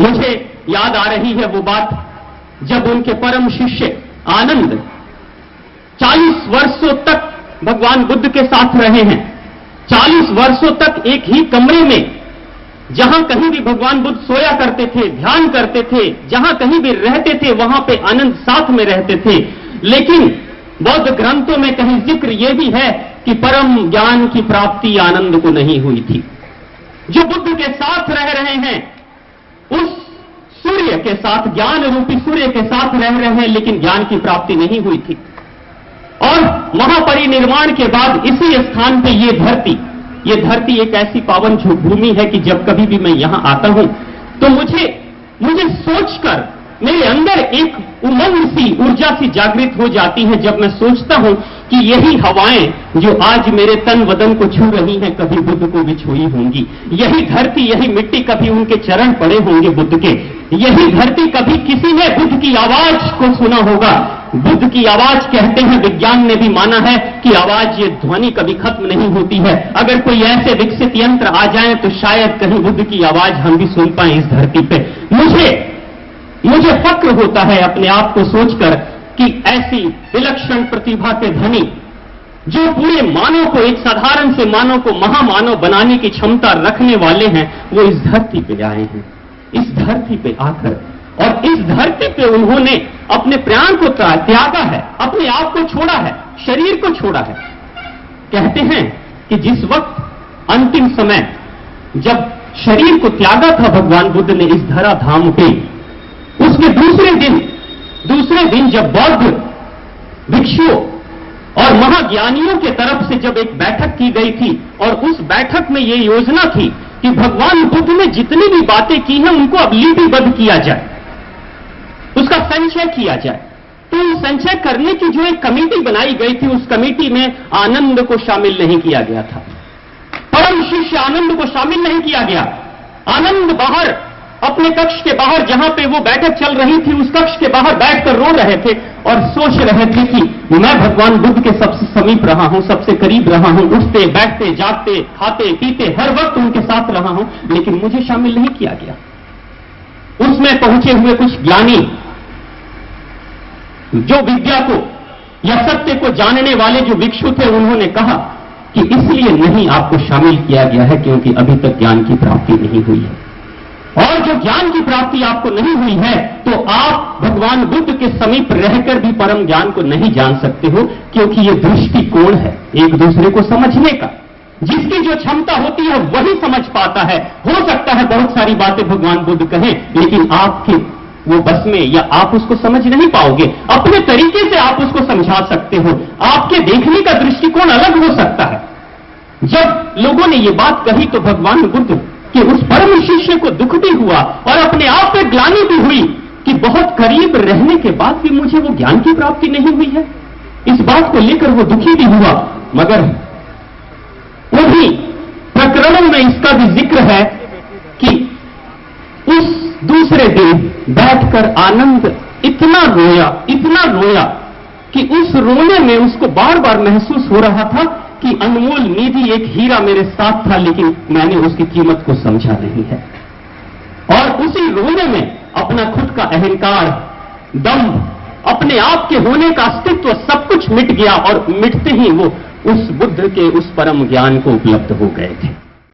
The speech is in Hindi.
मुझे याद आ रही है वो बात जब उनके परम शिष्य आनंद 40 वर्षों तक भगवान बुद्ध के साथ रहे हैं। 40 वर्षों तक एक ही कमरे में, जहां कहीं भी भगवान बुद्ध सोया करते थे, ध्यान करते थे, जहां कहीं भी रहते थे वहां पे आनंद साथ में रहते थे। लेकिन बौद्ध ग्रंथों में कहीं जिक्र यह भी है कि परम ज्ञान की प्राप्ति आनंद को नहीं हुई थी। जो बुद्ध के साथ रह रहे हैं उस सूर्य के साथ, ज्ञान रूपी सूर्य के साथ रह रहे हैं, लेकिन ज्ञान की प्राप्ति नहीं हुई थी। और महापरिनिर्वाण के बाद इसी स्थान पे ये धरती एक ऐसी पावन भूमि है कि जब कभी भी मैं यहां आता हूं तो मुझे सोचकर मेरे अंदर एक उमंग सी, ऊर्जा सी जागृत हो जाती है जब मैं सोचता हूं कि यही हवाएं जो आज मेरे तन वदन को छू रही हैं कभी बुद्ध को भी छुई होंगी। यही धरती, यही मिट्टी कभी उनके चरण पड़े होंगे बुद्ध के। यही धरती कभी किसी ने बुद्ध की आवाज को सुना होगा। बुद्ध की आवाज कहते हैं, विज्ञान ने भी माना है कि आवाज, ये ध्वनि कभी खत्म नहीं होती है। अगर कोई ऐसे विकसित यंत्र आ जाए तो शायद कहीं बुद्ध की आवाज हम भी सुन पाए इस धरती पे। मुझे फक्र होता है अपने आप को सोचकर कि ऐसी विलक्षण प्रतिभा के धनी जो पूरे मानव को, एक साधारण से मानव को महामानव बनाने की क्षमता रखने वाले हैं, वो इस धरती पे आए हैं। इस धरती पे आकर, और इस धरती पे उन्होंने अपने प्राण को त्यागा है, अपने आप को छोड़ा है, शरीर को छोड़ा है। कहते हैं कि जिस वक्त अंतिम समय जब शरीर को त्यागा था भगवान बुद्ध ने इस धरा धाम पे, उसके दूसरे दिन जब बौद्ध भिक्षुओं और महाज्ञानियों के तरफ से जब एक बैठक की गई थी, और उस बैठक में यह योजना थी कि भगवान बुद्ध ने जितनी भी बातें की हैं उनको अब लिपिबद्ध किया जाए, उसका संचय किया जाए। तो संचय करने की जो एक कमेटी बनाई गई थी, उस कमेटी में आनंद को शामिल नहीं किया गया था। परम शिष्य आनंद को शामिल नहीं किया गया। आनंद बाहर, अपने कक्ष के बाहर जहां पे वो बैठक चल रही थी, उस कक्ष के बाहर बैठकर रो रहे थे और सोच रहे थे कि मैं भगवान बुद्ध के सबसे समीप रहा हूं, सबसे करीब रहा हूं, उठते बैठते जागते खाते पीते हर वक्त उनके साथ रहा हूं, लेकिन मुझे शामिल नहीं किया गया। उसमें पहुंचे हुए कुछ ज्ञानी जो विद्या को या सत्य को जानने वाले जो भिक्षु थे, उन्होंने कहा कि इसलिए नहीं आपको शामिल किया गया है क्योंकि अभी तक ज्ञान की प्राप्ति नहीं हुई है। और जो ज्ञान की प्राप्ति आपको नहीं हुई है तो आप भगवान बुद्ध के समीप रहकर भी परम ज्ञान को नहीं जान सकते हो, क्योंकि ये दृष्टिकोण है एक दूसरे को समझने का। जिसकी जो क्षमता होती है वही समझ पाता है। हो सकता है बहुत सारी बातें भगवान बुद्ध कहें, लेकिन आपके वो बस में, या आप उसको समझ नहीं पाओगे। अपने तरीके से आप उसको समझा सकते हो, आपके देखने का दृष्टिकोण अलग हो सकता है। जब लोगों ने ये बात कही तो भगवान बुद्ध कि उस परम शिष्य को दुख भी हुआ और अपने आप पे ग्लानि भी हुई कि बहुत करीब रहने के बाद भी मुझे वो ज्ञान की प्राप्ति नहीं हुई है। इस बात को लेकर वो दुखी भी हुआ। मगर उन्हीं प्रकरणों में इसका भी जिक्र है कि उस दूसरे दिन बैठकर आनंद इतना रोया कि उस रोने में उसको बार बार महसूस हो रहा था कि अनमोल निधि एक हीरा मेरे साथ था, लेकिन मैंने उसकी कीमत को समझा नहीं है। और उसी रोने में अपना खुद का अहंकार, दंभ, अपने आप के होने का अस्तित्व सब कुछ मिट गया, और मिटते ही वो उस बुद्ध के उस परम ज्ञान को उपलब्ध हो गए थे।